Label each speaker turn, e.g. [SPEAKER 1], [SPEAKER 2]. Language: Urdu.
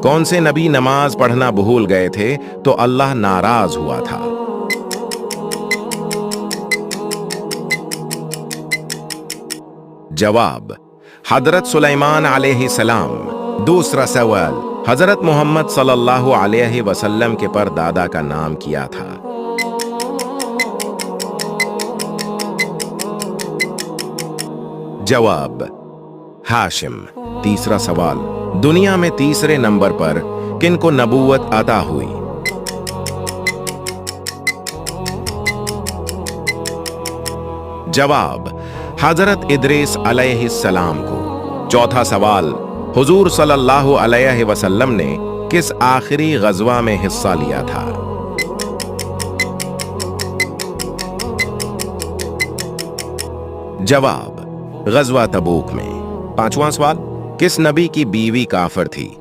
[SPEAKER 1] کون سے نبی نماز پڑھنا بھول گئے تھے تو اللہ ناراض ہوا تھا؟ جواب: حضرت سلیمان علیہ السلام۔ دوسرا سوال: حضرت محمد صلی اللہ علیہ وسلم کے پردادا کا نام کیا تھا؟ جواب: ہاشم۔ تیسرا سوال: دنیا میں تیسرے نمبر پر کن کو نبوت عطا ہوئی؟ جواب: حضرت ادریس علیہ السلام کو۔ چوتھا سوال: حضور صلی اللہ علیہ وسلم نے کس آخری غزوہ میں حصہ لیا تھا؟ جواب: غزوہ تبوک میں۔ پانچواں سوال: کس نبی کی بیوی کافر تھی؟